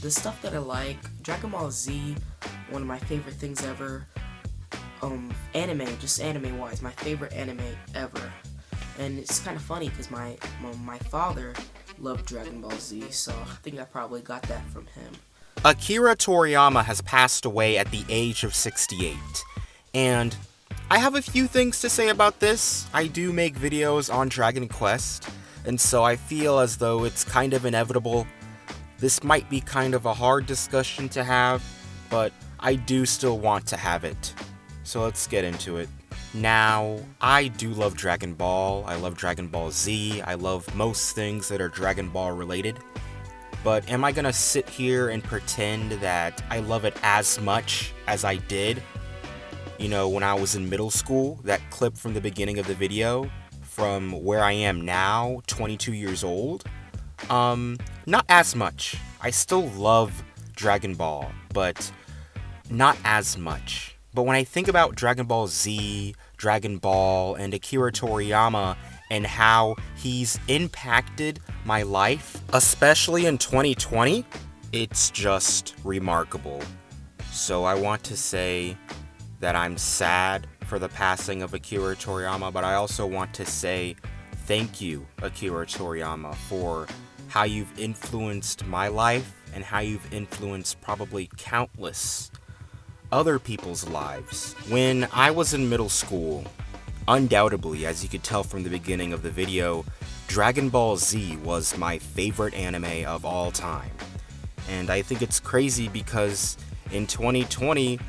The stuff that I like, Dragon Ball Z, one of my favorite things ever. Anime, just anime-wise, my favorite anime ever. And it's kind of funny because my father loved Dragon Ball Z, so I think I probably got that from him. Akira Toriyama has passed away at the age of 68, and I have a few things to say about this. I do make videos on Dragon Quest, and so I feel as though it's kind of inevitable. This might be kind of a hard discussion to have, but I do still want to have it. So let's get into it. Now, I do love Dragon Ball, I love Dragon Ball Z, I love most things that are Dragon Ball related. But am I gonna sit here and pretend that I love it as much as I did, when I was in middle school? That clip from the beginning of the video, from where I am now, 22 years old? Not as much. I still love Dragon Ball, but not as much. But when I think about Dragon Ball Z, Dragon Ball, and Akira Toriyama, and how he's impacted my life, especially in 2020, it's just remarkable. So I want to say that I'm sad for the passing of Akira Toriyama, but I also want to say thank you, Akira Toriyama, for how you've influenced my life and how you've influenced probably countless other people's lives. When I was in middle school, undoubtedly, as you could tell from the beginning of the video, Dragon Ball Z was my favorite anime of all time. And I think it's crazy because in 2020,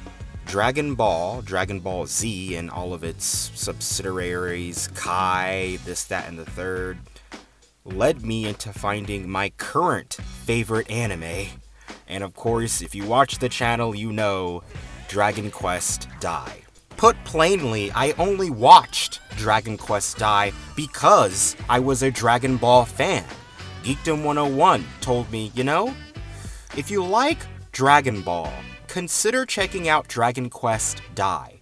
Dragon Ball Z, and all of its subsidiaries, Kai, this, that, and the third, led me into finding my current favorite anime. And of course, if you watch the channel, you know Dragon Quest Dai. Put plainly, I only watched Dragon Quest Dai because I was a Dragon Ball fan. Geekdom 101 told me, if you like Dragon Ball, consider checking out Dragon Quest Dai.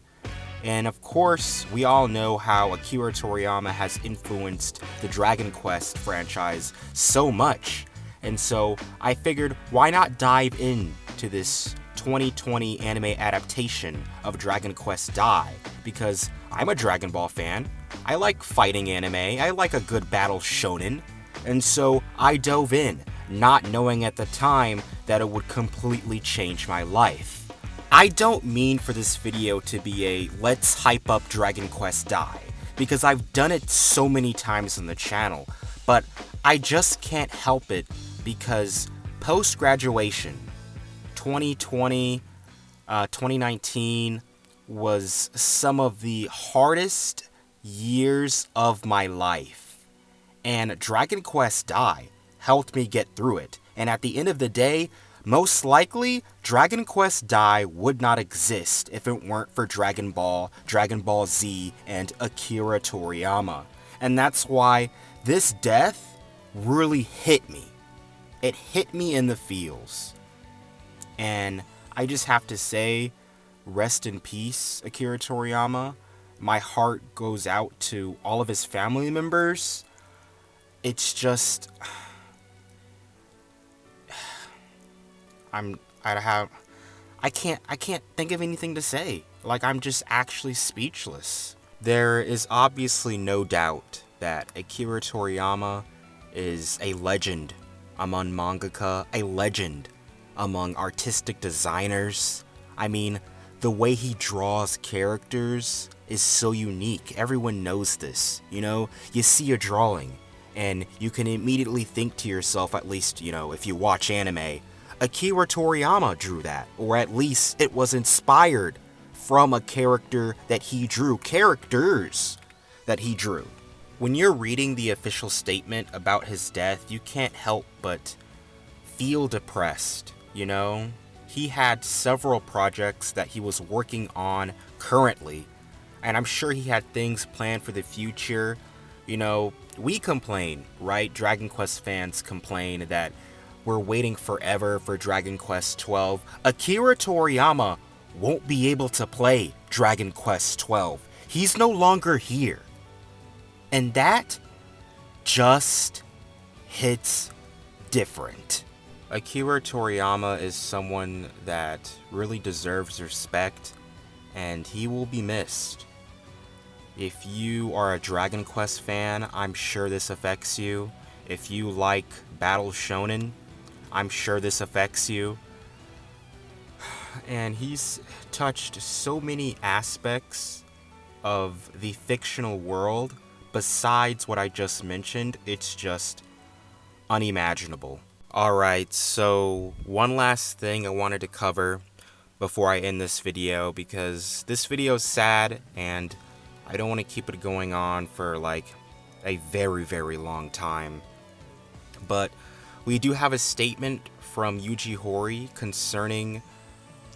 And of course, we all know how Akira Toriyama has influenced the Dragon Quest franchise so much. And so I figured, why not dive into this 2020 anime adaptation of Dragon Quest Dai? Because I'm a Dragon Ball fan, I like fighting anime, I like a good battle shonen, and so I dove in, not knowing at the time that it would completely change my life. I don't mean for this video to be a let's hype up Dragon Quest Dai, because I've done it so many times on the channel, but I just can't help it because post-graduation, 2020, 2019 was some of the hardest years of my life, and Dragon Quest Dai helped me get through it. And at the end of the day, most likely, Dragon Quest Dai would not exist if it weren't for Dragon Ball, Dragon Ball Z, and Akira Toriyama. And that's why this death really hit me. It hit me in the feels. And I just have to say, rest in peace, Akira Toriyama. My heart goes out to all of his family members. It's just... I can't think of anything to say. Like, I'm just actually speechless. There is obviously no doubt that Akira Toriyama is a legend among mangaka, a legend among artistic designers. I mean, the way he draws characters is so unique. Everyone knows this, You see a drawing, and you can immediately think to yourself, at least, if you watch anime, Akira Toriyama drew that, or at least it was inspired from a character that he drew, characters that he drew. When you're reading the official statement about his death, you can't help but feel depressed, He had several projects that he was working on currently, and I'm sure he had things planned for the future. We complain, right? Dragon Quest fans complain that we're waiting forever for Dragon Quest 12. Akira Toriyama won't be able to play Dragon Quest 12. He's no longer here. And that just hits different. Akira Toriyama is someone that really deserves respect, and he will be missed. If you are a Dragon Quest fan, I'm sure this affects you. If you like Battle Shonen, I'm sure this affects you. And he's touched so many aspects of the fictional world besides what I just mentioned. It's just unimaginable. Alright, so one last thing I wanted to cover before I end this video, because this video is sad and I don't want to keep it going on for like a very, very long time. But we do have a statement from Yuji Horii concerning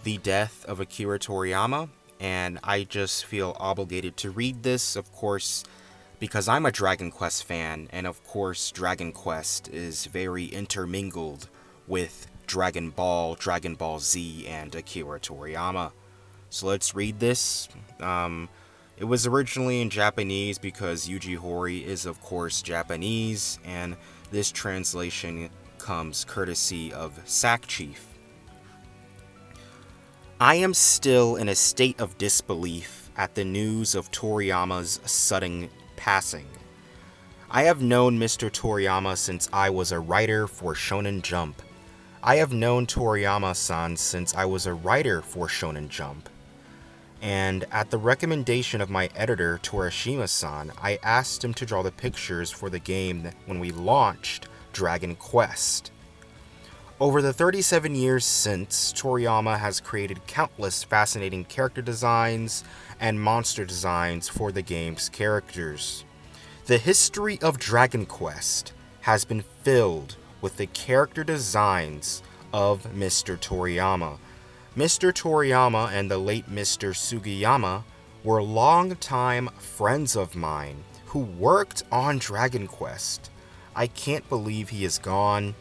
the death of Akira Toriyama, and I just feel obligated to read this, of course, because I'm a Dragon Quest fan, and of course Dragon Quest is very intermingled with Dragon Ball Z, and Akira Toriyama. So let's read this. It was originally in Japanese because Yuji Horii is of course Japanese, and this translation comes courtesy of Sack Chief. I am still in a state of disbelief at the news of Toriyama's sudden passing. I have known Mr. Toriyama since I was a writer for Shonen Jump. I have known Toriyama-san since I was a writer for Shonen Jump. And at the recommendation of my editor, Torishima-san, I asked him to draw the pictures for the game when we launched Dragon Quest. Over the 37 years since, Toriyama has created countless fascinating character designs and monster designs for the game's characters. The history of Dragon Quest has been filled with the character designs of Mr. Toriyama. Mr. Toriyama and the late Mr. Sugiyama were longtime friends of mine who worked on Dragon Quest. I can't believe he is gone.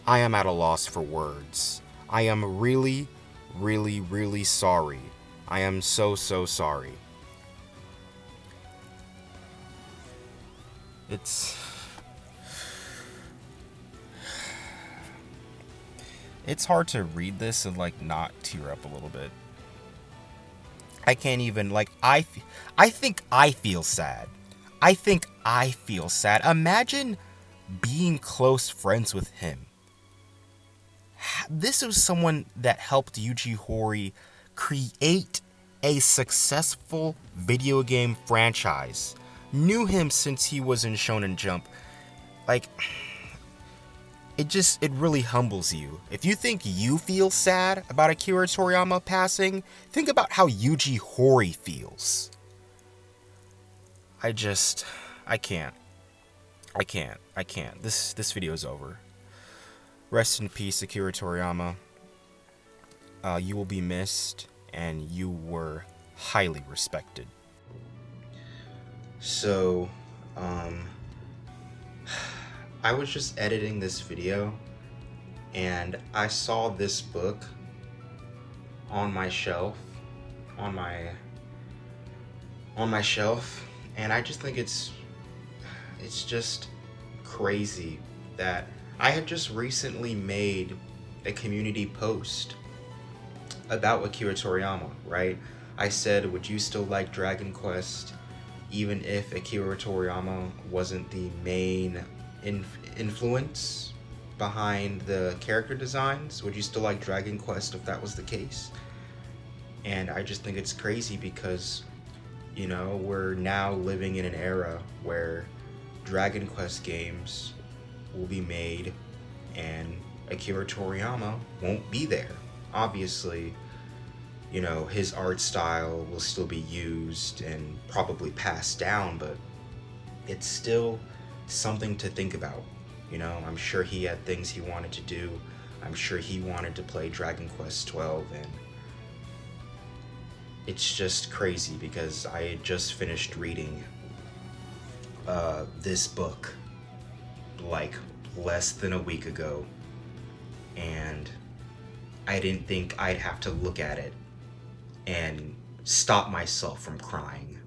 I am at a loss for words. I am really, really, really sorry. I am so sorry. It's hard to read this and like not tear up a little bit. I can't even I think I feel sad. I think I feel sad. Imagine being close friends with him. This was someone that helped Yuji Horii create a successful video game franchise. Knew him since he was in Shonen Jump. It really humbles you. If you think you feel sad about Akira Toriyama passing, think about how Yuji Horii feels. I can't. This video is over. Rest in peace, Akira Toriyama. You will be missed, and you were highly respected. So, I was just editing this video, and I saw this book on my shelf, and I just think it's just crazy that I had just recently made a community post about Akira Toriyama, right? I said, would you still like Dragon Quest even if Akira Toriyama wasn't the main influence behind the character designs? Would you still like Dragon Quest if that was the case? And I just think it's crazy because, you know, we're now living in an era where Dragon Quest games will be made and Akira Toriyama won't be there. Obviously, you know, his art style will still be used and probably passed down, but it's still something to think about. You know, I'm sure he had things he wanted to do. I'm sure he wanted to play Dragon Quest 12, and it's just crazy because I had just finished reading this book like less than a week ago, and I didn't think I'd have to look at it and stop myself from crying.